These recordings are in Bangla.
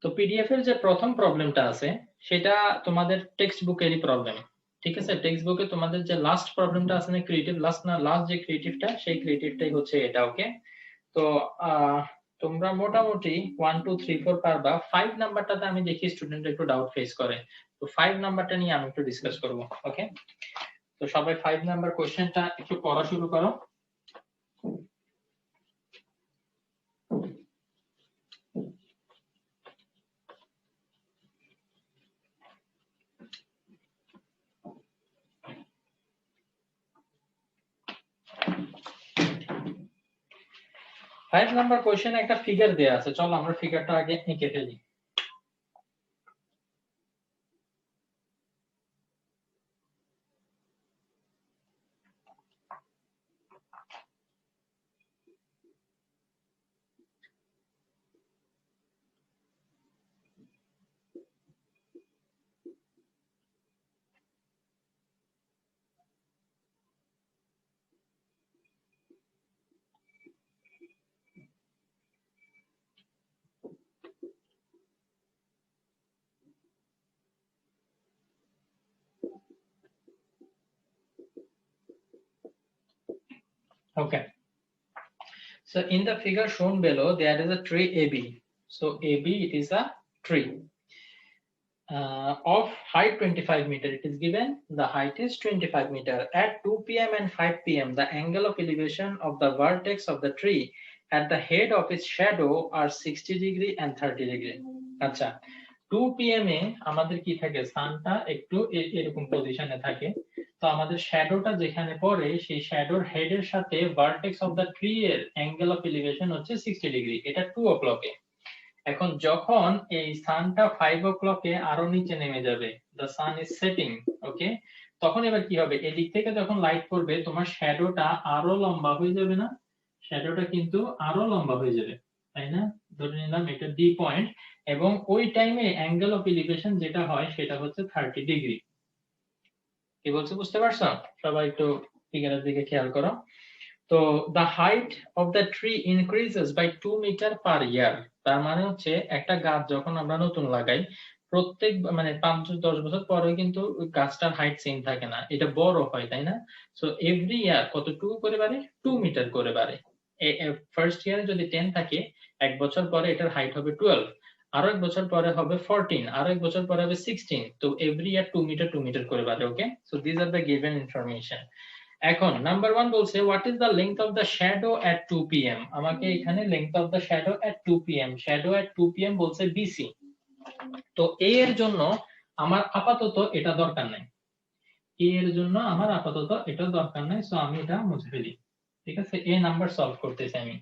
তো পিডিএফ এর যে প্রথম প্রবলেমটা আছে সেটা তোমাদের টেক্সট বুকেরই প্রবলেম, ঠিক আছে? টেক্সট বুকে তোমাদের যে লাস্ট প্রবলেমটা আছে না, ক্রিয়েটিভ লাস্ট যে ক্রিয়েটিভটা, সেই ক্রিয়েটিভটাই হচ্ছে এটা। ওকে, তো তোমরা মোটামুটি 1 2 3 4 পারবা। 5 নাম্বারটাতে আমি দেখি স্টুডেন্ট একটু ডাউট ফেস করে, তো 5 নাম্বারটা নিয়ে আমি একটু ডিসকাস করব। ওকে, তো সবাই 5 নাম্বার কোশ্চেনটা একটু পড়া শুরু করো। ফাইভ নাম্বার কোশ্চেনে একটা ফিগার দেয়া আছে, চলো আমরা ফিগারটা আগে এঁকে ফেলি। Okay, so in the figure shown below there is a tree AB. So AB, it is a tree of height 25 meter. It is given the height is 25 meter. At 2 p.m. and 5 p.m. the angle of elevation of the vertex of the tree at the head of its shadow are 60 degree and 30 degree. আচ্ছা, 2 pm এ আমাদের কি থাকে, সানটা একটু এরকম পজিশনে থাকে, তো আমাদের শ্যাডোটা যেখানে পড়ে সেই শ্যাডোর হেডের সাথে ভার্টেক্স অফ দ্য ট্রি এর অ্যাঙ্গেল অফ এলিভেশন হচ্ছে 60 ডিগ্রি। এটা 2 o'clock এ। এখন যখন এই সানটা 5 o'clock এ আরো নিচে নেমে যাবে, দ্য সান ইজ সেটিং, ওকে, তখন এবার কি হবে, এদিক থেকে যখন লাইট পড়বে তোমার শ্যাডোটা আরো লম্বা হয়ে যাবে না? শ্যাডোটা কিন্তু আরো লম্বা হয়ে যাবে, তাই না? ধরে নিলাম এটা ডি পয়েন্ট, এবং ওই টাইমে অ্যাঙ্গেল অফ এলিভেশন যেটা হয় সেটা হচ্ছে 30 ডিগ্রি। কি বলছে বুঝতে পারছো? সবাই একটু ফিগারের দিকে খেয়াল করো। তো the height of the tree increases by 2 meter per year। তার মানে হচ্ছে একটা গাছ যখন আমরা নতুন লাগাই, প্রত্যেক মানে 5-10 বছর পরে কিন্তু গাছটার হাইট সেম থাকে না, এটা বড় হয়, তাই না? সো এভরি ইয়ার কতটুকু করে বাড়ে? 2 মিটার করে বাড়ে। ফার্স্ট ইয়ারে যদি 10 থাকে, এক বছর পরে এটার হাইট হবে 12, আরো এক বছর পরে হবে 14, আরো এক বছর পরে হবে 16। তো এভরি ইয়ার 2 মিটার করে বাড়ে। Okay, so this are the given information. এখন নাম্বার 1 বলছে what is the length of the shadow at 2 pm। আমাকে এখানে length of the shadow at 2 pm, shadow at 2 pm বলছে বিসি। তো এ এর জন্য আমার আপাতত এটা দরকার নাই, এ এর জন্য আমার আপাতত এটা দরকার নাই, সো আমি এটা মুছে ফেলি। ঠিক আছে, এ নাম্বার সলভ করতেছি আমি।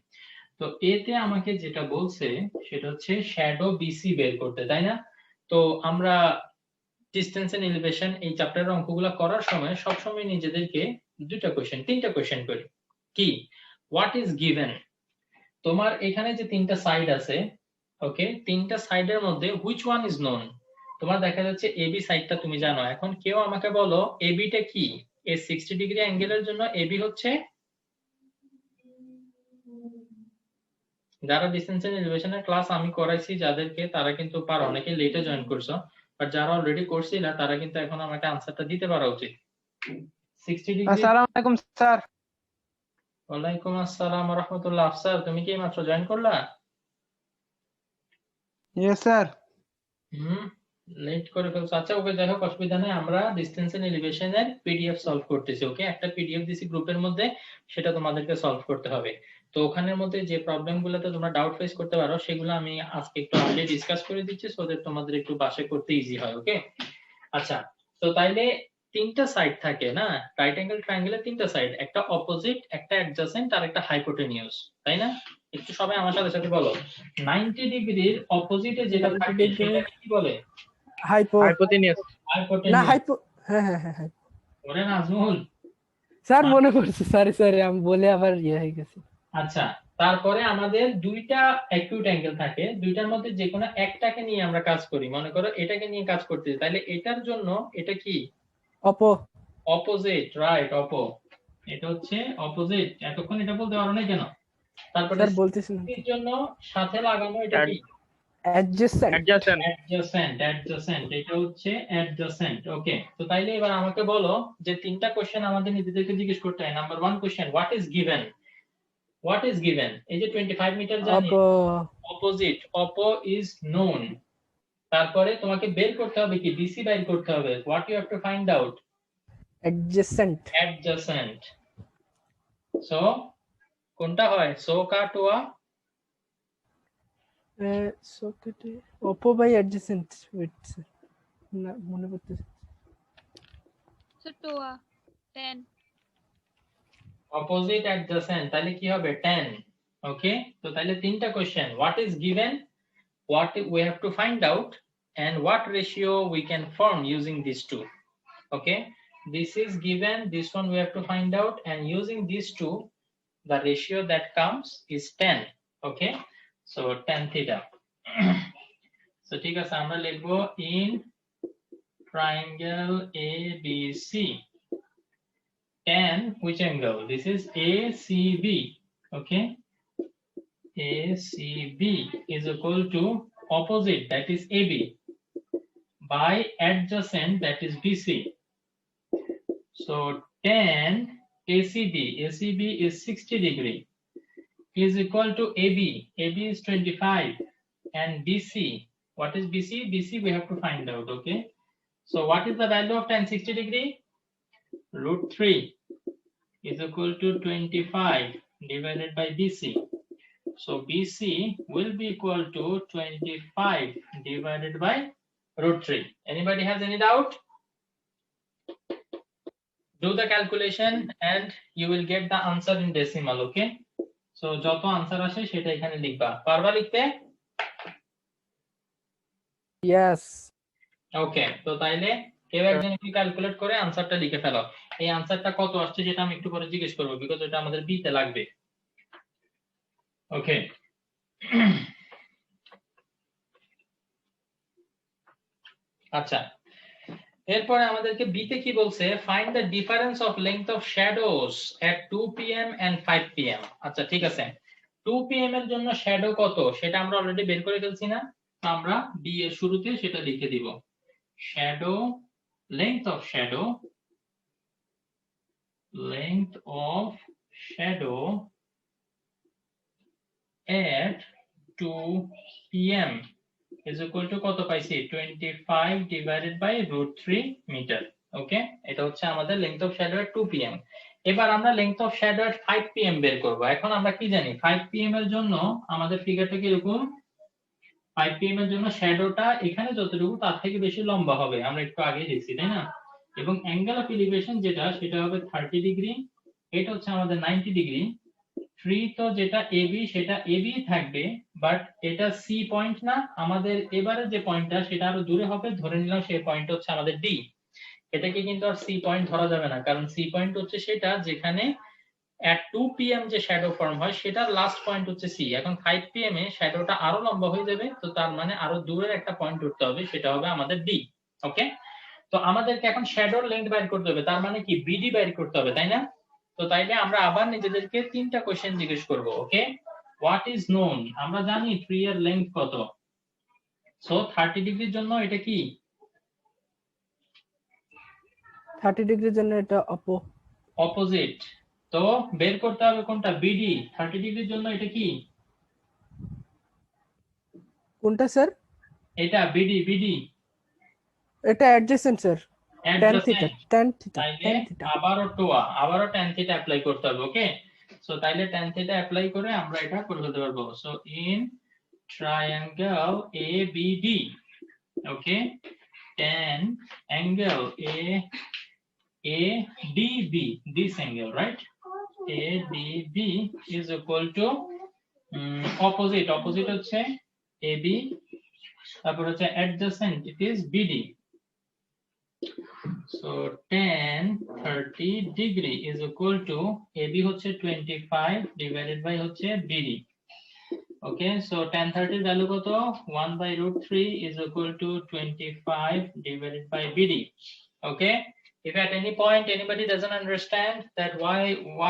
তো এতে আমাকে যেটা বলছে সেটা হচ্ছে শ্যাডো বিসি বের করতে, তাই না? তো আমরা ডিসটেন্স এন্ড এলিভেশন এই চ্যাপ্টারের অঙ্কগুলো করার সময় সবসময় নিজেদেরকে তিনটা কোশ্চেন করি। কি, হোয়াট ইজ গিভেন? তোমার এখানে যে তিনটা সাইড আছে, ওকে, তিনটা সাইডের মধ্যে হুইচ ওয়ান ইজ নোন? তোমার দেখা যাচ্ছে এবি সাইডটা তুমি জানো। এখন কেউ আমাকে বলো এবিটা কি? এই 60 ডিগ্রি অ্যাঙ্গেলের জন্য এবি হচ্ছে, যারা ডিসটেন্স এন্ড এলিভেশনের ক্লাস আমি করাইছি যাদেরকে, তারা কিন্তু পারো, অনেকে লেটে জয়েন করছো, বাট যারা অলরেডি করছিল তারা কিন্তু এখন আমাকে আনসারটা দিতে পারা উচিত। 60 ডিগ্রি। আসসালামু আলাইকুম স্যার। ওয়ালাইকুম আসসালাম ওয়া রাহমাতুল্লাহ। আফসার, তুমি কি মাত্র জয়েন করলা? Yes sir. লেট করে ফেলছো। আচ্ছা, ওকে, যাই হোক, অসুবিধা নেই। আমরা ডিসটেন্স এন্ড এলিভেশনের পিডিএফ সলভ করতেছি। ওকে, একটা পিডিএফ দিছি গ্রুপের মধ্যে, সেটা তোমাদেরকে সলভ করতে হবে। তো ওখানের মধ্যে যে প্রবলেমগুলোতে তোমরা ডাউট ফেস করতে পারো সেগুলো আমি আজকে একটু আগে ডিসকাস করে দিচ্ছি, সো দ্যাট তোমাদের একটু বাসে করতে ইজি হয়। ওকে, আচ্ছা, তো তাইলে তিনটা সাইড থাকে না, রাইট অ্যাঙ্গেল ট্রায়াঙ্গেলের তিনটা সাইড, একটা অপোজিট, একটা অ্যাডজাসেন্ট আর একটা হাইপোটেনিউস, তাই না? একটু সবাই আমার সাথে সাথে বলো, 90 ডিগ্রির অপোজিটে যেটা থাকে সেটাকে কি বলে? হাইপোটেনিয়াস। না হাইপো, হ্যাঁ হ্যাঁ হ্যাঁ হ্যাঁ। ওরে নাজমুল স্যার মনে পড়ছে, সরি আমি বলে আবার হয়ে গেছে। আচ্ছা, তারপরে আমাদের দুইটা অ্যাকিউট অ্যাঙ্গেল থাকে, দুইটার মধ্যে যে কোনো একটাকে নিয়ে আমরা কাজ করি। মনে করো এটাকে নিয়ে কাজ করতেছি, তাহলে এটার জন্য এটা কি? অপোজিট, রাইট, এটা হচ্ছে অপোজিট। এতক্ষণ এটা বলতে পারো না কেন? তারপরে স্যার বলতেছেন এর জন্য সাথে লাগানো এটা কি? adjacent এটা হচ্ছে adjacent ওকে তো তাইলে এবার আমাকে বলো যে তিনটা কোশ্চেন আমাদের নিজেদেরকে জিজ্ঞেস করতে হয় number 1 question what is given এই যে 25 মিটার জানি অপোজিট অপো ইজ নোন তারপরে তোমাকে বের করতে হবে কি বিসি বের করতে হবে what you have to find out adjacent so কোনটা হয় সো কা টোয়া oppo by adjacent wait sir না মনে পড়তেছে So toa 10. অপোজিট অ্যাডজেসেন্ট তাহলে কি হবে 10 ওকে তো তাহলে তিনটা question what is given what we have to find out and what ratio we can form using these two okay this is given this one we have to find out and using these two the ratio that comes is 10 okay so tan theta so ঠিক আছে আমরা লিখবো in triangle ABC tan which angle this is ACB okay ACB is equal to opposite that is AB by adjacent that is BC so tan ACB is 60 degree is equal to AB is 25 and BC what is BC we have to find out okay so what is the value of tan 60 degree √3 is equal to 25 divided by BC so BC will be equal to 25 divided by √3 anybody has any doubt do the calculation and you will get the answer in decimal okay so যত आंसर আসে সেটা এখানে লিখবা পারবা লিখতে yes ওকে তো তাইলে কেউ একজন একটু ক্যালকুলেট করে आंसरটা লিখে ফেলো এই आंसरটা কত আসছে যেটা আমি একটু পরে জিজ্ঞেস করব বিকজ এটা আমাদের বি তে লাগবে ওকে আচ্ছা এরপরে আমাদেরকে বি তে কি বলছে find the difference of length of shadows at 2 pm and 5 pm আচ্ছা ঠিক আছে 2 pm এর জন্য শ্যাডো কত সেটা আমরা অলরেডি বের করে ফেলছি না আমরা বি এর শুরুতে সেটা লিখে দিব shadow length of shadow at 2 pm is equal to কত পাইছি 25 divided by √3 মিটার ওকে এটা হচ্ছে আমাদের length of shadow at 2 pm এবার আমরা length of shadow at 5 pm বের করব এখন আমরা কি জানি 5 pm এর জন্য আমাদের ফিগারটা কি এরকম 5 pm এর জন্য শ্যাডোটা এখানে যতটুকু তার থেকে বেশি লম্বা হবে আমরা একটু আগে দেখছি তাই না এবং অ্যাঙ্গেল অফ এলিভেশন যেটা সেটা হবে 30 ডিগ্রি এটা হচ্ছে আমাদের 90 ডিগ্রি 3 তো যেটা AB সেটা AB থাকবে বাট এটা সি পয়েন্ট না আমাদের এবারে যে পয়েন্টটা সেটা আরো দূরে হবে ধরে নিলাম সেই পয়েন্ট হচ্ছে আমাদের ডি এটাকে কিন্তু আর সি পয়েন্ট ধরা যাবে না কারণ সি পয়েন্ট হচ্ছে সেটা যেখানে at 2 pm যে শ্যাডো ফর্ম হয় সেটার লাস্ট পয়েন্ট হচ্ছে সি এখন 5 pm এ শ্যাডোটা আরো লম্বা হয়ে যাবে তো তার মানে আরো দূরের একটা পয়েন্ট উঠতে হবে সেটা হবে আমাদের ডি ওকে তো আমাদেরকে এখন শ্যাডোর লেন্থ বের করতে হবে তার মানে কি বিডি বের করতে হবে তাই না তো তাইলে আমরা আবার নিজেদেরকে তিনটা কোশ্চেন জিজ্ঞেস করব ওকে হোয়াট ইজ নোন আমরা জানি 3 এর লেন্থ কত সো 30 ডিগ্রির জন্য এটা কি 30 ডিগ্রির জন্য এটা অপোজিট তো বের করতে হবে কোনটা বিডি 30 ডিগ্রির জন্য এটা কি কোনটা স্যার এটা বিডি এটা অ্যাডজেসেন্ট স্যার tan theta আবারও tan theta অ্যাপ্লাই করতে হবে ওকে সো তাইলে tan theta অ্যাপ্লাই করে আমরা এটা করে ফেলতে পারবো so in triangle ABD okay tan angle ADB this angle right ADB is equal to opposite হচ্ছে AB তারপর হচ্ছে adjacent it is BD so tan 30 degree is equal to AB হচ্ছে 25 divided by হচ্ছে BD okay so tan 30 value কত 1 by √3 is equal to 25 divided by BD okay if at any point anybody doesn't understand that why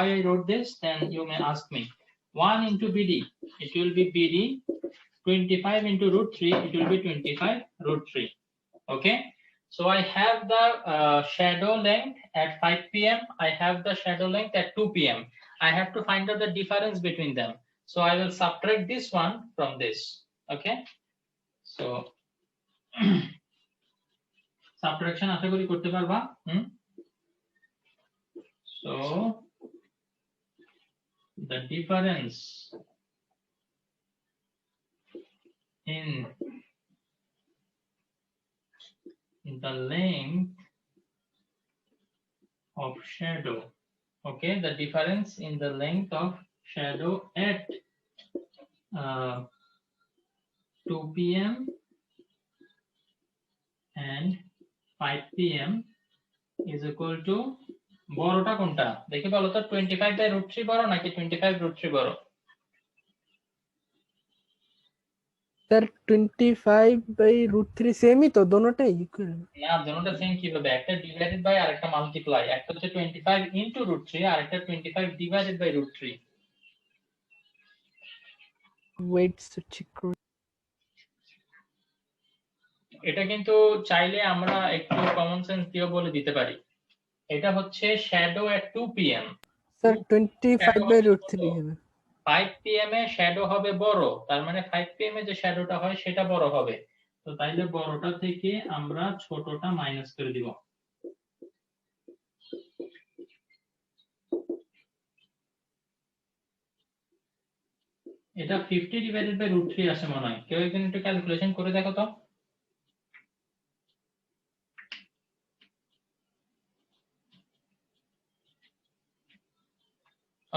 I wrote this then you may ask me 1 into BD it will be BD 25 into root 3, it will be 25 root 3. Okay, so I have the shadow length at 5 p.m. I have the shadow length at 2 p.m. I have to find out the difference between them. So I will subtract this one from this. Okay, so subtraction আশা করি করতে পারবা। So the difference in the length of shadow, okay, the difference in the length of shadow at 2 p.m. and 5 p.m. is equal to বড়টা কোনটা দেখি বলো তো 25 by root 3 বড় নাকি 25 root 3 বড়? স্যার 25 বাই √3 সেমই তো, দোনোটাই ইকুয়াল। না, দোনোটা সেম কিভাবে? একটা ডিভাইডেড বাই আরেকটা মাল্টিপ্লাই। একটা হচ্ছে 25 ইনটু √3 আর একটা 25 ডিভাইডেড বাই √3। ওয়েট চেক করি। এটা কিন্তু চাইলে আমরা একটু কমন সেন্স দিয়ে বলে দিতে পারি। এটা হচ্ছে shadow at 2 pm। Sir 25 by √3 হবে। 5 pm এ শ্যাডো হবে বড়, তার মানে 5 pm এ যে শ্যাডোটা হয় সেটা বড় হবে। তো তাইলে বড়টা থেকে আমরা ছোটটা মাইনাস করে দিব। এটা 50 ডিভাইডেড বাই √3 আসে মনে হয়। কেউ একজন একটু ক্যালকুলেশন করে দেখো তো।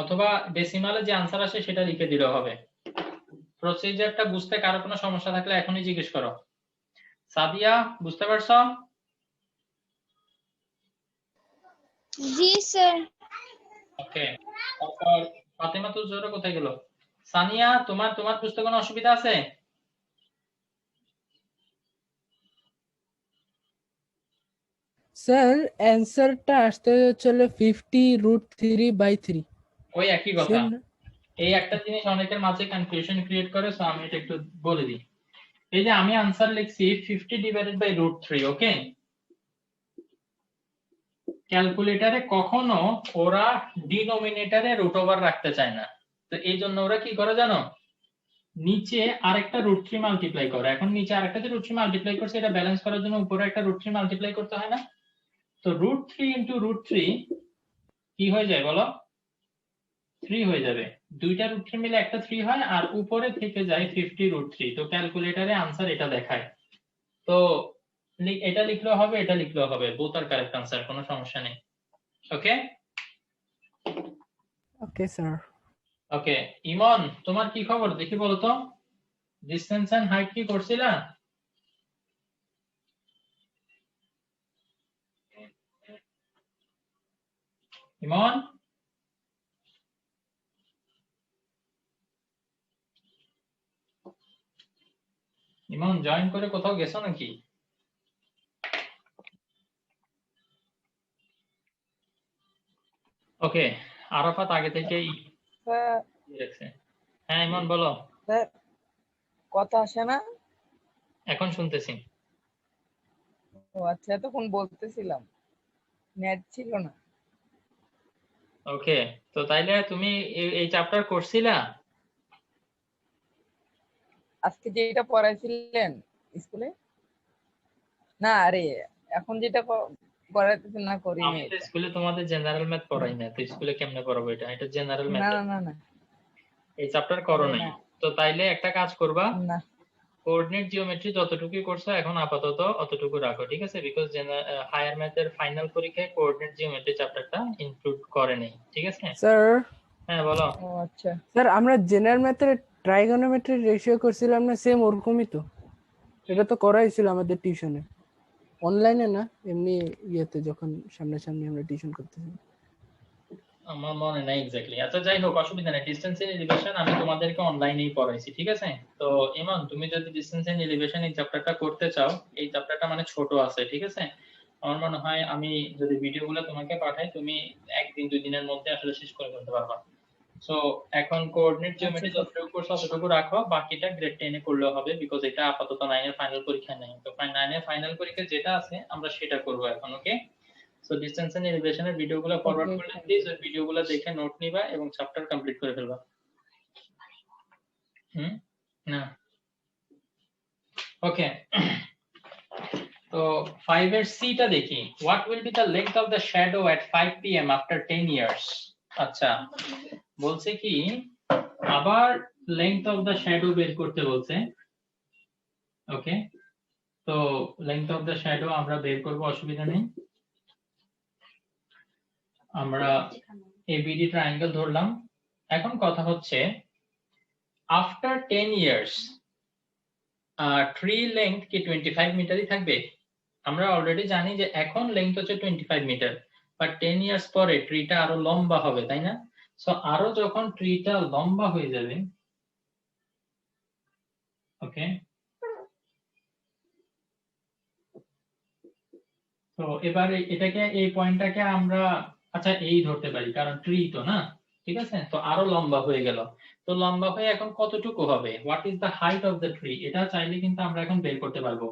অথবা ডেসিমালে যে आंसर আসে সেটা লিখে দিলেও হবে। প্রসিজারটা বুঝতে কারো কোনো সমস্যা থাকলে এখনই জিজ্ঞেস করো। সাদিয়া বুঝতে পারছো? জি স্যার। ওকে, তারপর ফাতেমা তো জোরে কোথায় গেল? সানিয়া তোমার বুঝতে কোনো অসুবিধা আছে? স্যার অ্যানসারটা আসতে চলে 50√3/3। ওই একই কথা। এই একটা জিনিস অনেকের মাঝে কনফিউশন ক্রিয়েট করে, সো আমি এটা একটু বলে দিই। এই যে আমি आंसर লিখছি 50 ডিভাইডেড বাই √3, ওকে? ক্যালকুলেটরে কখনো ওরা ডিনোমিনেটরে রুট ওভার রাখতে চায় না। তো এই জন্য ওরা কি করে জানো? নিচে আরেকটা √3 মাল্টিপ্লাই করে। এখন নিচে আরেকটা যে √3 মাল্টিপ্লাই করছে এটা ব্যালেন্স করার জন্য উপরে একটা √3 মাল্টিপ্লাই করতে হয় না? তো √3 ইনটু √3 কি হয়ে যায় বলো? 3 হয়ে যাবে। দুইটা √3 মিলে একটা 3 হয় আর উপরে থেকে যায় 50√3। তো ক্যালকুলেটরে आंसर এটা দেখায়। তো এটা লিখলেও হবে, এটা লিখলেও হবে, বোথ আর কারেক্ট आंसर, কোনো সমস্যা নেই। ওকে ওকে স্যার। ওকে, ইমন তোমার কি খবর দেখি বলো তো। ডিসটেন্স এন্ড হাইট কি করছিলা? ইমন ইমন জয়েন করে কোথাও গেছো নাকি? ওকে, আরাফাত আগে থেকেই দেখছে। হ্যাঁ ইমন বলো। স্যার কথা আসে না? এখন শুনতেছি। ও আচ্ছা, তখন বলতেছিলাম নেট ছিল না। ওকে, তো তাইলে তুমি এই চ্যাপ্টার করছিলা? আজকে যেটা পড়াইছিলেন স্কুলে? না আরে এখন যেটা পড়াইতেছেন না করি আমি তো স্কুলে তোমাদের জেনারেল ম্যাথ পড়াই না, তো স্কুলে কেমনে পড়াবো এটা? এটা জেনারেল ম্যাথ। না না না এই চ্যাপ্টার করো নাই? তো তাইলে একটা কাজ করবা, না কোঅর্ডিনেট জিওমেট্রি যতটুকু করছো এখন আপাতত অতটুকু রাখো, ঠিক আছে? বিকজ হায়ার ম্যাথের ফাইনাল পরীক্ষায় কোঅর্ডিনেট জিওমেট্রি চ্যাপ্টারটা ইনক্লুড করে নাই, ঠিক আছে? স্যার হ্যাঁ বলো। ও আচ্ছা স্যার আমরা জেনারেল ম্যাথের ট্রাইগোনোমেট্রি রেশিও করছিলাম না, সেম ওরকমই তো। এটা তো করাই ছিল আমাদের টিউশনে, অনলাইনে না, এমনি ইয়েতে যখন সামনাসামনি আমরা টিউশন করতেছি। আমার মনে নাই এক্স্যাক্টলি। আচ্ছা যাই হোক, অসুবিধা নেই। ডিসটেন্স এন্ড এলিভেশন আমি তোমাদেরকে অনলাইনেই পড়াইছি, ঠিক আছে? তো ইমন তুমি যদি ডিসটেন্স এন্ড এলিভেশন এই চ্যাপ্টারটা করতে চাও, এই চ্যাপ্টারটা মানে ছোট আছে, ঠিক আছে? আমার মনে হয় আমি যদি ভিডিওগুলো তোমাকে পাঠাই তুমি একদিন দুই দিনের মধ্যে আসলে শেষ করে ফেলতে পারবা। সো এখন কোঅর্ডিনেট জিওমেট্রি যতটুকু করছো ততটুকু রাখো, বাকিটা গ্রেড 10 এ করলেও হবে, বিকজ এটা আপাতত 9 এর ফাইনাল পরীক্ষা নেই। তো 9 এর ফাইনাল পরীক্ষা যেটা আছে আমরা সেটা করব এখন। ওকে, সো ডিসটেন্স এন্ড এলিভেশনের ভিডিওগুলো ফরওয়ার্ড Okay, করলে thank প্লিজ you. ওই ভিডিওগুলো দেখে নোট নিবা এবং চ্যাপ্টার কমপ্লিট করে ফেলবা। না ওকে, তো 5 এর সি টা দেখি। What will be the length of the shadow at 5 pm after 10 years. আচ্ছা, বলছে কি আবার লেংথ অফ দ্য শ্যাডো বের করতে বলছে। ওকে, তো লেংথ অফ দ্য শ্যাডো আমরা বের করব, অসুবিধা নেই। আমরা এবিডি ট্রায়াঙ্গেল ধরলাম। এখন কথা হচ্ছে আফটার 10 ইয়ার্স ট্রি লেংথ কি 25 মিটারই থাকবে? আমরা অলরেডি জানি যে এখন লেংথ হচ্ছে 25 মিটার, বাট 10 ইয়ার্স পরে ট্রিটা আরো লম্বা হবে, তাই না? সো আরো যখন ট্রিটা লম্বা হয়ে যাবে, ওকে, তো এবারে এটাকে এই পয়েন্টটাকে আমরা আচ্ছা এই ধরতে পারি, কারণ ট্রি তো না, ঠিক আছে? তো আরো লম্বা হয়ে গেল, তো লম্বা হয়ে এখন কতটুকু হবে? What is the height of the tree? এটা চাইলে কিন্তু আমরা এখন বের করতে পারবো,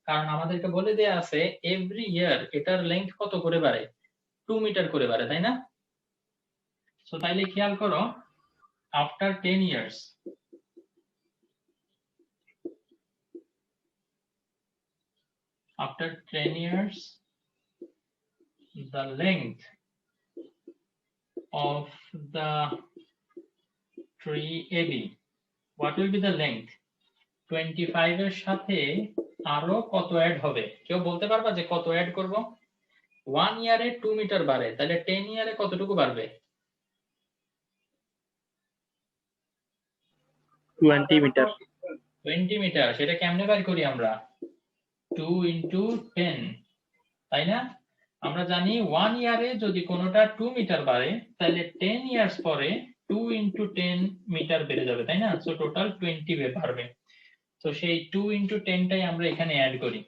কারণ আমাদেরকে বলে দেয়া আছে এভরি ইয়ার এটার লেংথ কত করে বাড়ে, 2 মিটার করে বাড়ে, তাই না? সো তাইলে খেয়াল করো, after 10 years after 10 years the length of the tree AB, what will be the length? 25 এর সাথে আরো কত অ্যাড হবে? কেউ বলতে পারবা যে কত অ্যাড করব? 1 ইয়ারে 2 মিটার বাড়ে, তাহলে 10 ইয়ারে কতটুকু বাড়বে? 20 মিটার। 20 মিটার। সেটা কেমনে বের করি আমরা? 2 into 10, তাই না? আমরা জানি 1 ইয়ারে যদি কোনোটা 2 মিটার বাড়ে তাহলে 10 ইয়ার্স পরে 2 into 10 মিটার বেড়ে যাবে, তাই না? সো টোটাল 20 বাড়বে। তো সেই 2 into 10 টাই আমরা এখানে অ্যাড করি,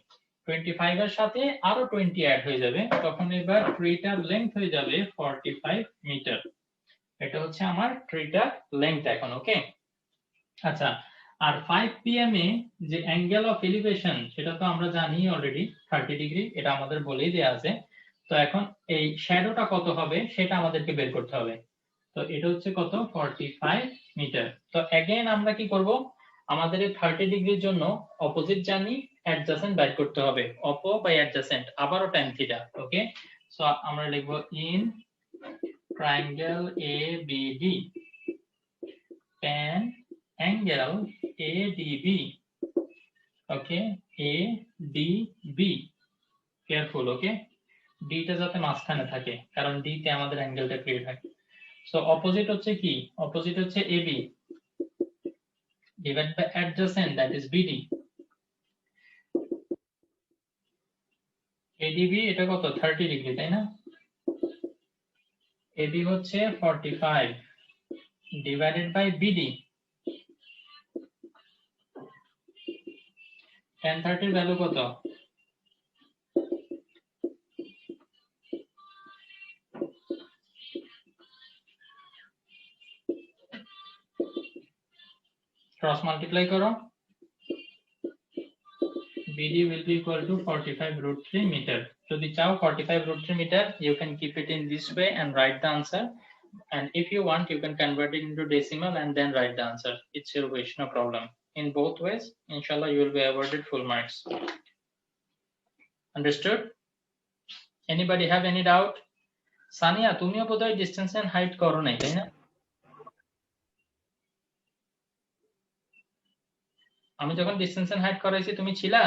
25 এর সাথে আরো 20 অ্যাড হয়ে যাবে, তখন এবার ট্রিটার লেংথ হয়ে যাবে 45 মিটার। এটা হচ্ছে আমার ট্রিটার লেংথ এখন। ওকে, আচ্ছা, আর 5 pm এ যে অ্যাঙ্গেল অফ এলিভেশন সেটা তো আমরা জানি অলরেডি 30 ডিগ্রি, এটা আমাদের বলেই দেয়া আছে। তো এখন এই শ্যাডোটা কত হবে সেটা আমাদেরকে বের করতে হবে। তো এটা হচ্ছে কত? 45 মিটার। তো अगेन আমরা কি করব, আমাদের এই 30 ডিগ্রির জন্য অপোজিট জানি, অ্যাডজাসেন্ট বের করতে হবে। অপো বাই অ্যাডজাসেন্ট আবারও tan থিটা। ওকে, সো আমরা লিখব in triangle ABD tan angle ADB, okay, ADB, careful, okay, D টা যাতে মাঝখানে থাকে, কারণ ডি তে আমাদের অ্যাঙ্গেলটা ক্রিয়েট হয়। সো অপোজিট হচ্ছে কি? অপোজিট হচ্ছে AB divide by adjacent, that is BD। ADB এটা কত? 30 ডিগ্রি, তাই না? AB হচ্ছে 45 ডিভাইডেড বাই BD, tan 30 এর ভ্যালু কত? ক্রস মাল্টিপ্লাই করো, BD will be equal to 45 root 3 meter. যদি চাও 45 root 3 meter, you can keep it in this way and write the answer. And if you want, you can convert it into decimal and then write the answer. It's your wish, no problem. In both ways, inshallah, you will be awarded full marks. Understood? Anybody have any doubt? Sania, তুমিও বোধহয় distance and height করো নাই, তাই না? আমি যখন distance and height করাইছি তুমি ছিলা?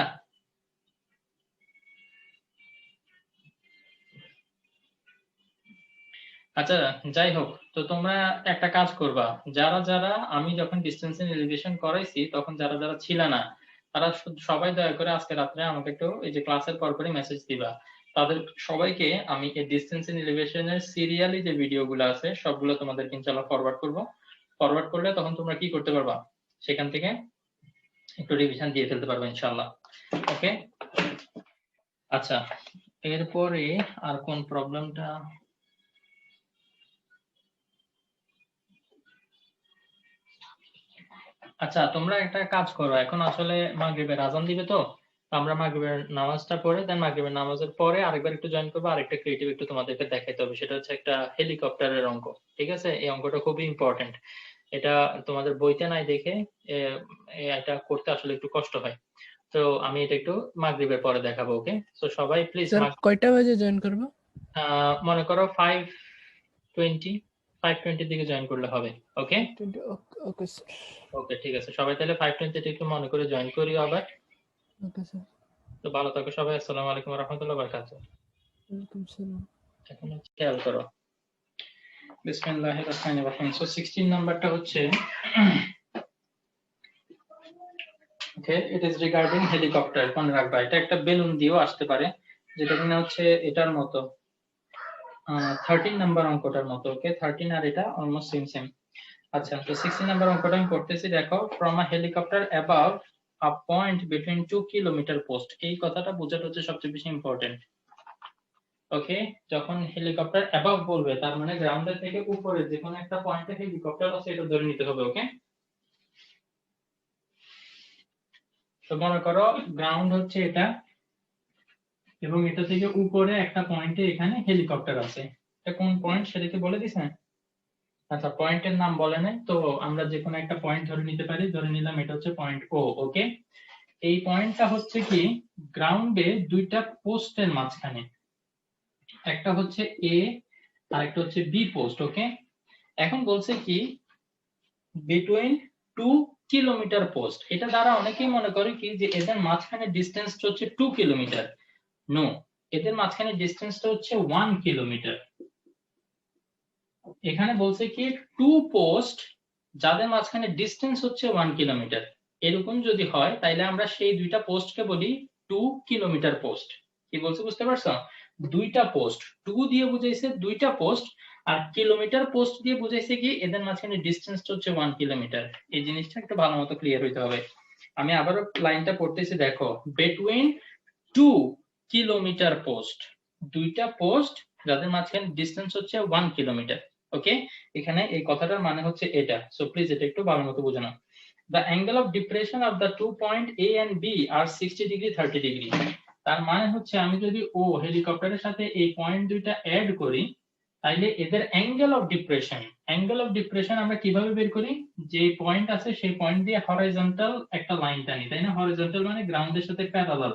আচ্ছা, যাই হোক, তো তোমরা একটা কাজ করবা, যারা যারা আমি যখন ডিসটেন্স এন্ড এলিভেশন করাইছি তখন যারা যারা ছিল না তারা সবাই দয়া করে আজকে রাত্রে আমাকে একটু এই যে ক্লাসের পরপরই মেসেজ দিবা। তাদের সবাইকে আমি এই ডিসটেন্স এন্ড এলিভেশনের সিরিয়ালি যে ভিডিওগুলো আছে সবগুলো তোমাদেরকে ইনশাআল্লাহ ফরওয়ার্ড করব। ফরওয়ার্ড করলে তখন তোমরা কি করতে পারবা, সেখান থেকে একটু রিভিশন দিয়ে ফেলতে পারবে ইনশাআল্লাহ। ওকে, আচ্ছা, এরপরে আর কোন প্রবলেমটা? আচ্ছা, তোমরা একটা কাজ করো, এখন আসলে মাগরিবের আজান দিবে, তো আমরা মাগরিবের নামাজটা পড়ে দেন মাগরিবের নামাজের পরে আরেকবার একটু জয়েন করবো, আরেকটা ক্রিয়েটিভ একটু তোমাদেরকে দেখাইতে হবে, সেটা হচ্ছে একটা হেলিকপ্টারের অঙ্ক। ঠিক আছে, এই অঙ্কটা খুবই ইম্পর্টেন্ট। এটা তোমাদের বইতে নাই দেখে এটা করতে আসলে একটু কষ্ট হয়। তো আমি এটা একটু মাগরিবের পরে দেখাবো। ওকে, তো সবাই প্লিজ স্যার কয়টা বাজে জয়েন করব? মনে করো 5:20 দিকে জয়েন করলে হবে। ওকে ওকে স্যার। ওকে, ঠিক আছে, সবাই তাহলে 5:20 একটু মনে করে জয়েন করিও আবার। Okay sir. তো ভালো থাকো সবাই। আসসালামু আলাইকুম ওয়া রাহমাতুল্লাহি ওয়া বারাকাতুহু। ওয়েলকাম সালাম। এখন খেয়াল করো, বিসমিল্লাহির রহমানির রহিম। সো 16 নাম্বারটা হচ্ছে ওকে, ইট ইজ রিগার্ডিং হেলিকপ্টার। মনে রাখবা এটা একটা বেলুন দিয়েও আসতে পারে, যেটা কিনা হচ্ছে এটার মতো 13 নাম্বার অঙ্কটার মতো। ওকে, 13 আর এটা অলমোস্ট সেম। আচ্ছা, তো 16 নাম্বার অঙ্কটা আমি করতেছি। দেখো, from a helicopter above a point between 2 kilometre post. এই কথাটা বোঝাটা হচ্ছে সবচেয়ে বেশি ইম্পর্টেন্ট। ওকে, যখন হেলিকপ্টার অ্যাবাভ বলবে তার মানে গ্রাউন্ডের থেকে উপরে যে কোনো একটা পয়েন্টে হেলিকপ্টার আছে, এটা ধরে নিতে হবে। ওকে, তো মনে করো গ্রাউন্ড হচ্ছে এটা, এবং এটা থেকে উপরে একটা পয়েন্টে এখানে হেলিকপ্টার আছে। এটা কোন পয়েন্ট সেটা কি বলে দিছে? আচ্ছা, পয়েন্টের নাম বলে নাই, তো আমরা যে কোনো একটা পয়েন্ট ধরে নিতে পারি। ধরে নিলাম এটা হচ্ছে পয়েন্ট ও। ওকে, এই পয়েন্টটা হচ্ছে কি গ্রাউন্ডে দুইটা পোস্টের মাঝখানে, একটা হচ্ছে এ আর একটা হচ্ছে বি পোস্ট। ওকে, এখন বলছে কি বিটুইন 2 কিলোমিটার পোস্ট। এটা দ্বারা অনেকেই মনে করে কি যে এদের মাঝখানে ডিসটেন্সটা হচ্ছে 2 কিলোমিটার। নো, এদের মাঝখানে ডিসটেন্সটা হচ্ছে 1 কিলোমিটার। এখানে বলছে কি 2 পোস্ট যাদের মাঝখানে ডিসটেন্স হচ্ছে 1 কিলোমিটার। এরকম যদি হয় তাহলে আমরা সেই দুইটা পোস্টকে বলি 2 কিলোমিটার পোস্ট। কি বলছে বুঝতে পারছো? দুইটা পোস্ট, 2 দিয়ে বুঝাইছে দুইটা পোস্ট, আর কিলোমিটার পোস্ট দিয়ে বুঝাইছে কি এদের মাঝখানে ডিসটেন্সটা হচ্ছে 1 কিলোমিটার। এই জিনিসটা একটু ভালো মতো ক্লিয়ার হইতে হবে। আমি আবারও লাইনটা পড়তেছি, দেখো, বিটুইন 2 কিলোমিটার পোস্ট, দুইটা পোস্ট যাদের মাঝখানে ডিসটেন্স হচ্ছে 1 কিলোমিটার। ওকে, এখানে এই কথাটার মানে হচ্ছে এটা। সো প্লিজ এটা একটু ভালো মতো বুঝে নাও। The angle of depression of the 2 point A and B are 60 degree 30 degree. তার মানে হচ্ছে আমি যদি ও হেলিকপ্টারের সাথে এই পয়েন্ট দুইটা অ্যাড করি, তাইলে এদের অ্যাঙ্গেল অফ ডিপ্রেশন আমরা কিভাবে বের করি? যে পয়েন্ট আছে সেই পয়েন্ট দিয়ে হরাইজন্টাল একটা লাইন টানি, তাই না? হরাইজন্টাল মানে গ্রাউন্ডের সাথে প্যারালাল,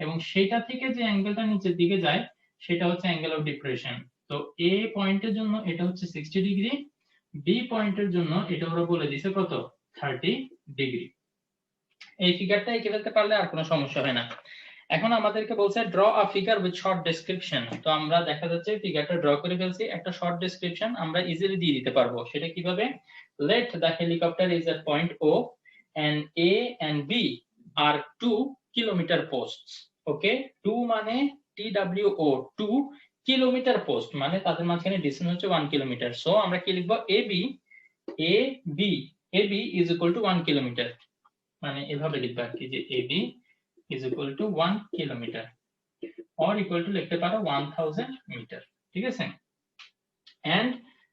এবং সেটা থেকে যে অ্যাঙ্গেলটা নিচের দিকে যায় সেটা হচ্ছে অ্যাঙ্গেল অফ ডিপ্রেশন। তো এ পয়েন্টের জন্য এটা হচ্ছে 60 ডিগ্রি, বি পয়েন্টের জন্য এটা ওরা বলে দিছে কত? 30 ডিগ্রি। এই ফিগারটা এঁকে ফেলতে পারলে আর কোনো সমস্যা হয় না। এখন আমাদেরকে বলছে draw a figure with short description. তো আমরা দেখা যাচ্ছে ফিগারটা ড্র করে ফেলছি, একটা শর্ট ডেসক্রিপশন আমরা ইজিলি দিয়ে দিতে পারবো। সেটা কিভাবে? Let the helicopter is at point O and A and B are 2 kilometer posts. Okay, 2 মানে TWO, 2 কিলোমিটার পোস্ট মানে তাদের মাঝখানে ডিসটেন্স হচ্ছে 1 কিলোমিটার। সো আমরা কি লিখবো? AB is equal to 1 kilometre, মানে এভাবে লিখবো আর কি, যে AB is equal to 1 kilometre or equal to লিখতে পারো 1000 মিটার। ঠিক আছে, and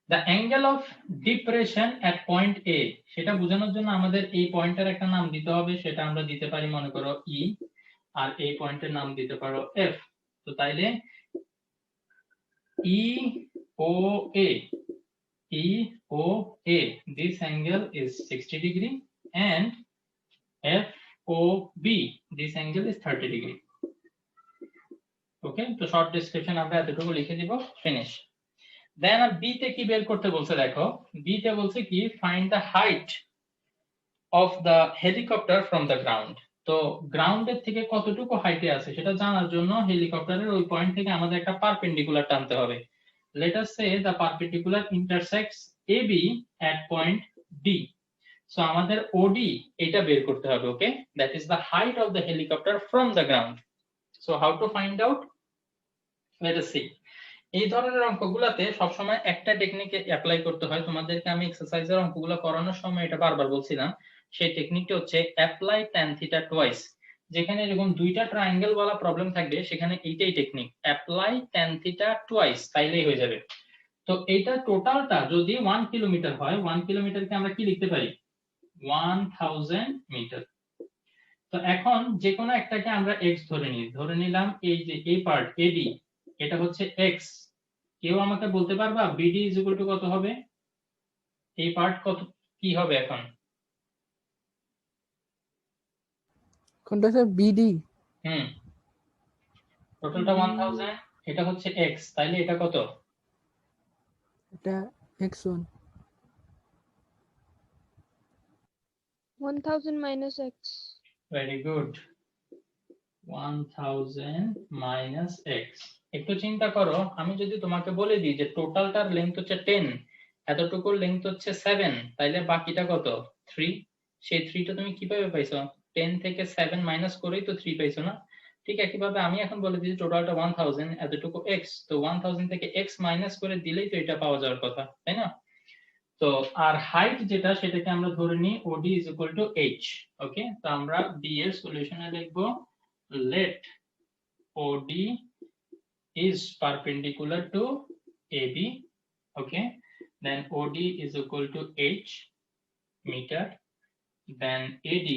the angle of depression at point A, সেটা বোঝানোর জন্য আমাদের এই পয়েন্টের একটা নাম দিতে হবে। সেটা আমরা দিতে পারি মনে করো E, আর এই পয়েন্টের নাম দিতে পারো F। তো তাইলে EOA, this angle is 60 degree, and FOB, this angle is 30 degree. ওকে, তো শর্ট ডেসক্রিপশন আমরা এতটুকু লিখে দিব, ফিনিশ। দেন বি তে কি বের করতে বলছে? দেখো, বি তে বলছে কি find the height of the helicopter from the ground. তো গ্রাউন্ডের থেকে কতটুকু হাইটে আছে সেটা জানার জন্য হেলিকপ্টারের ওই পয়েন্ট থেকে আমাদের একটা পারপেন্ডিকুলার টানতে হবে। Let us say the perpendicular intersects AB at point D. So আমাদের OD এটা বের করতে হবে। Okay, that is the height of the helicopter from the ground. So how to find out? Let us see. এই ধরনের অঙ্কগুলোতে সবসময় একটা টেকনিক অ্যাপ্লাই করতে হয়। তোমাদেরকে আমি এক্সারসাইজের অঙ্কগুলো করানোর সময় এটা বারবার বলছিলাম। সেই টেকনিকটা হচ্ছে অ্যাপ্লাই tan থিটা টুয়াইস। যেখানে এরকম দুইটা ট্রায়াঙ্গেল ওয়ালা প্রবলেম থাকবে সেখানে এইটাই technique, apply tan theta twice, তাইলেই হয়ে যাবে। তো এইটা টোটালটা যদি 1 কিলোমিটার হয়, 1 কিলোমিটারকে আমরা কি লিখতে পারি? 1000 মিটার। তো এখন যে কোনো একটাকে আমরা x ধরে নিলাম, এই যে এই পার্ট AD এটা হচ্ছে x। কেউ আমাকে বলতে পারবা BD ইজ ইকুয়াল টু কত হবে? এই পার্ট কত কি হবে এখন? কোনটা স্যার? বিডি? টোটালটা 1000, এটা হচ্ছে x, তাইলে এটা কত? এটা x1। 1000 minus x. Very good, 1000 minus x। একটু চিন্তা করো, আমি যদি তোমাকে বলে দিই যে টোটালটার লেন্থ হচ্ছে 10, এতটুকুর লেন্থ হচ্ছে 7, তাইলে বাকিটা কত? 3। সেই 3টা তুমি কিভাবে পাইছো? 10 থেকে 7 মাইনাস করেই তো 3 পাইছো না? ঠিক একইভাবে আমি এখন বলে দিই টোটালটা 1000, এতটুকু x, তো 1000 থেকে x মাইনাস করে দিলেই তো এটা পাওয়া যাওয়ার কথা, তাই না? তো আর হাইট যেটা সেটাকে আমরা ধরে নিই OD is equal to h। ওকে, তো আমরা D এর সলিউশনে লিখবো let OD is perpendicular to AB, okay, then OD is equal to h meter, then AD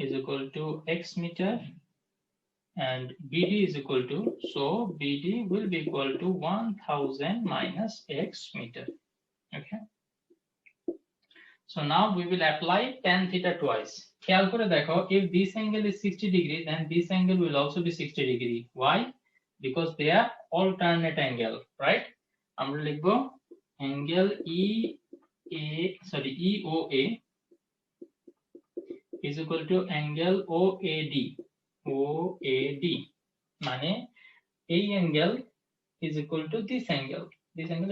is equal to x meter, and BD is equal to, so BD will be equal to 1000 minus x meter. Okay, so now we will apply tan theta twice. খেয়াল করে দেখো, if this angle is 60 degree, then this angle will also be 60 degree. Why? Because they are alternate angle, right? আমরা লিখবো angle EOA is equal to angle OAD, মানে এই angle is equal to this angle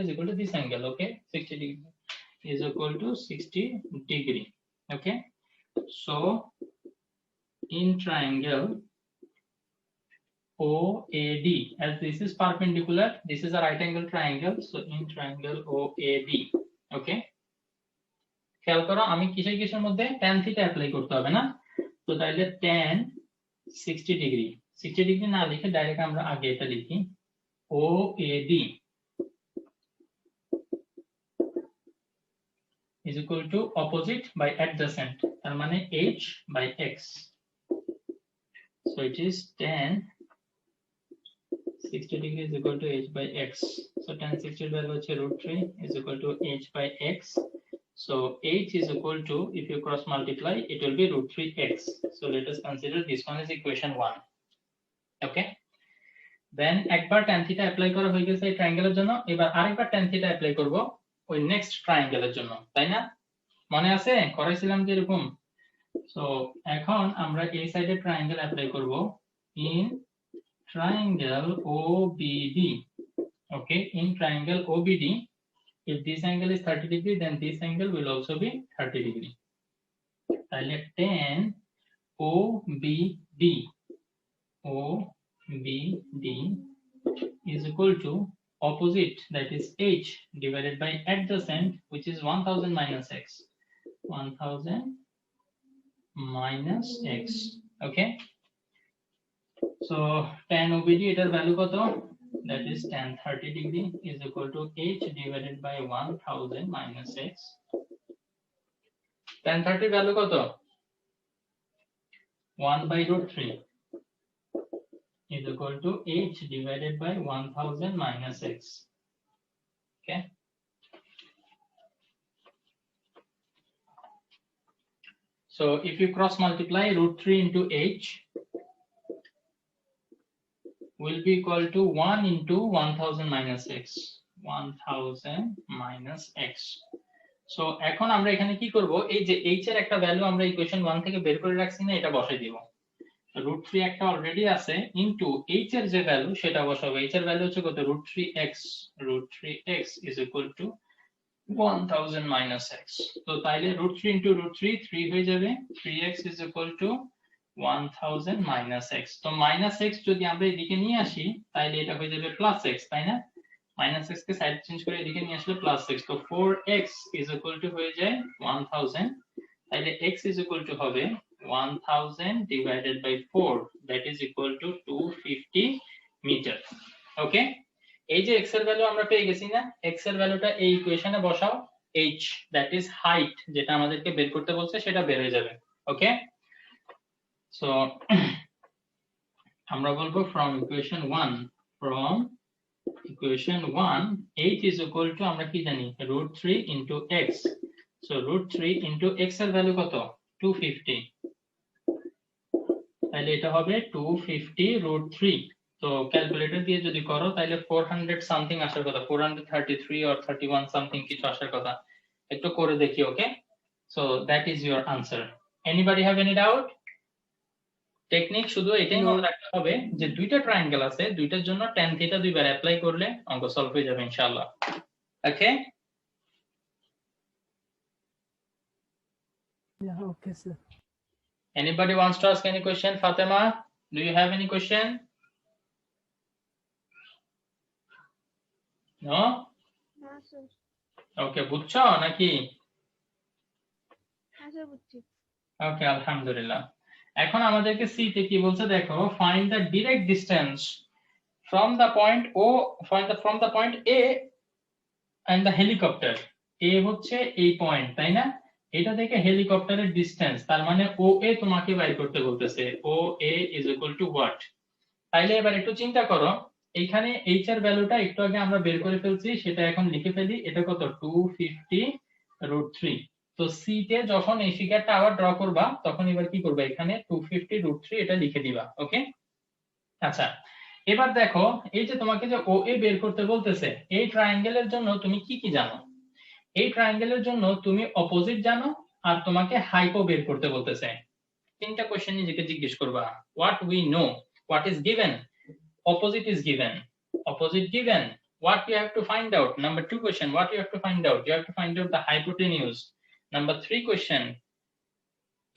is equal to this angle, okay, 60 degree is equal to 60 degree. Okay, so in triangle OAD, as this is perpendicular, this is a right angle triangle, so in triangle OAD, okay, খেয়াল করো আমি কিসের মধ্যে tan theta অ্যাপ্লাই করতে হবে না? তো তাহলে tan 60 ডিগ্রি, 60 ডিগ্রি না লিখে ডাইরেক্ট আমরা আগে এটা লিখি OAD is equal to opposite by adjacent, তার মানে h by x, so it is tan 60 degree is equal to h by x, so tan 60 value হচ্ছে √3 is equal to h by x, so h is equal to, if you cross multiply it will be √3x, so let us consider this one is equation 1. Okay, then একবার tan theta অ্যাপ্লাই করা হয়ে গেছে এই ট্রায়াঙ্গেলের জন্য, এবার আরেকবার tan theta অ্যাপ্লাই করব ওই নেক্সট ট্রায়াঙ্গেলের জন্য, তাই না? মনে আছে করাইছিলাম যে এরকম। সো এখন আমরা এই সাইডে ট্রায়াঙ্গেল অ্যাপ্লাই করব in triangle OBD, okay, in triangle OBD, if this angle is 30 degree, then this angle will also be 30 degree. তাহলে tan OBD is equal to opposite, that is h, divided by adjacent, which is 1000 minus x, 1000 minus x, okay. So tan OBD এটার ভ্যালু কত? That is tan 30 degree is equal to h divided by 1000 minus x. Tan 30 value কত? 1 by √3 is equal to h divided by 1000 minus x. Okay. So if you cross multiply, √3 into h will be equal to 1 into 1000 minus x, 1000 minus x. So এখন আমরা এখানে কি করব, এই যে h এর একটা ভ্যালু আমরা ইকুয়েশন 1 থেকে বের করে রাখছি না, এটা বসাই দিব। √3 একটা অলরেডি আছে, ইনটু h এর যে ভ্যালু সেটা বসাবো। h এর ভ্যালু হচ্ছে কত? √3x is equal to 1000 minus x. তো তাইলে √3 into √3 3 হয়ে যাবে, 3x is equal to 1000 minus x. তো minus x যদি আমরা এদিকে নিয়ে আসি তাহলে এটা হয়ে যাবে plus x, তাই না? minus x কে সাইড চেঞ্জ করে এদিকে নিয়ে আসলে plus x, তো 4x is equal to হয়ে যায় 1000, তাহলে x is equal to হবে 1000 divided by 4, that is equal to 250 meter. ওকে, এই যে x এর ভ্যালু আমরা পেয়ে গেছি না, x এর ভ্যালুটা এই ইকুয়েশনে বসাও, h, that is height, যেটা আমাদেরকে বের করতে বলছে সেটা বের হয়ে যাবে। ওকে, সো আমরা বলবো from equation 1 h is equal to আমরা কি জানি √3 into x, so √3 into x এর ভ্যালু কত 250, তাহলে এটা হবে 250 √3। তো ক্যালকুলেটর দিয়ে যদি করো তাহলে 400 সামথিং আসার কথা, 433 or 31 সামথিং কিছু আসার কথা। একটু করে দেখি। Okay, so that is your answer. Anybody have any doubt? Technique শুধু এটাই মনে রাখতে হবে যে দুইটা ট্রায়াঙ্গেল আছে, দুইটার জন্য tan থিটা দুইবার অ্যাপ্লাই করলে অঙ্ক সলভ হয়ে যাবে ইনশাআল্লাহ। Okay, okay sir. anybody wants to ask any question? Fatima, do you have any question? No? না স্যার, ওকে, বুঝছো নাকি? হ্যাঁ স্যার বুঝছি। ওকে, আলহামদুলিল্লাহ। এখন আমাদেরকে সি তে কি বলছে দেখো, find the direct distance from the point O, from the point A and the helicopter. A হচ্ছে এই পয়েন্ট, তাই না? এটা থেকে হেলিকপ্টারের ডিসটেন্স, তার মানে OA তোমাকে বের করতে বলতেছে। OA is equal to what? তাইলে এবার একটু চিন্তা করো, এইখানে h এর ভ্যালুটা একটু আগে আমরা বের করে ফেলছি, সেটা এখন লিখে ফেলি। এটা কত 250 √3। তো সি তে যখন এই ফিগারটা আবার ড্র করবা তখন এবার কি করবে, এখানে 250 √3 এটা লিখে দিবা। ওকে, আচ্ছা এবার দেখো এই যে তোমাকে যে OA বের করতে বলতেছে, এই ট্রায়াঙ্গেলের জন্য তুমি কি কি জানো? এই ট্রায়াঙ্গেলের জন্য তুমি অপোজিট জানো আর তোমাকে হাইপো বের করতে বলতেছে। তিনটা কোশ্চেন নিজেকে জিজ্ঞেস করবা। What we know, what is given, opposite is given, opposite given, what you have to find out. Number 2 question, what you have to find out? You have to find out the hypotenuse. Number 3 question,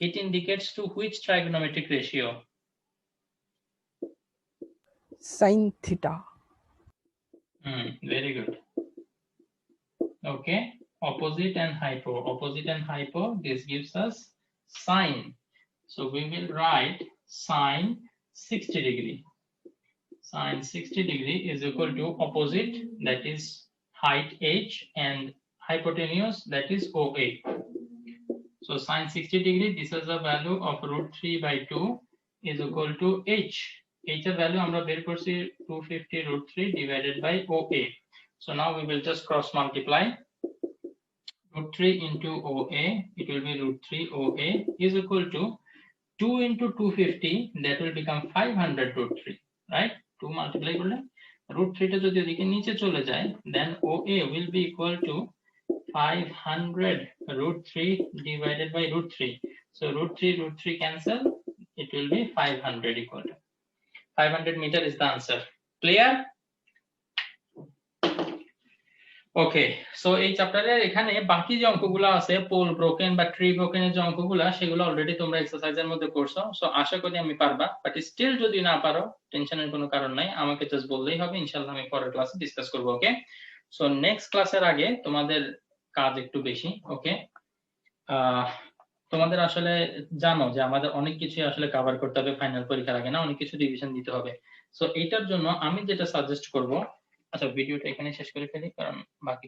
it indicates to which trigonometric ratio? sin theta. Very good. Okay, opposite and hypo, this gives us sine, so we will write sine 60 degree. Sine 60 degree is equal to opposite, that is height h, and hypotenuse, that is OA. So sine 60 degree, this is the value of √3/2 is equal to h. H এর value আমরা বের করছি 250 √3 divided by OA. So now we will just cross multiply. √3 into OA, it will be √3 OA is equal to 2 into 250, that will become 500 √3, right? 2 multiply করলে √3 টা যদি এদিকে নিচে চলে যায়, then OA will be equal to 500 √3 divided by √3. So √3 cancel, it will be 500 equal to 500 meter is the answer. Clear? Okay, so এই চ্যাপ্টারের এখানে বাকি যে অঙ্কগুলো আছে, পোল ব্রোকেন বা ট্রি ব্রোকেনের যে অঙ্কগুলো, সেগুলো অলরেডি তোমরা এক্সারসাইজের মধ্যে করছো। সো আশা করি আমি পারবা, বাট স্টিল যদি না পারো টেনশনের কোনো কারণ নাই, আমাকে জাস্ট বললেই হবে, ইনশাআল্লাহ আমি পরের ক্লাসে ডিসকাস করব। ওকে, সো নেক্সট ক্লাসের আগে তোমাদের কাজ একটু বেশি। ওকে, তোমাদের আসলে জানো যে আমাদের অনেক কিছু আসলে কভার করতে হবে ফাইনাল পরীক্ষার আগে, না অনেক কিছু রিভিশন দিতে হবে। সো এইটার জন্য আমি যেটা সাজেস্ট করব, আচ্ছা ভিডিওটা এখানে শেষ করে ফেলি কারণ বাকি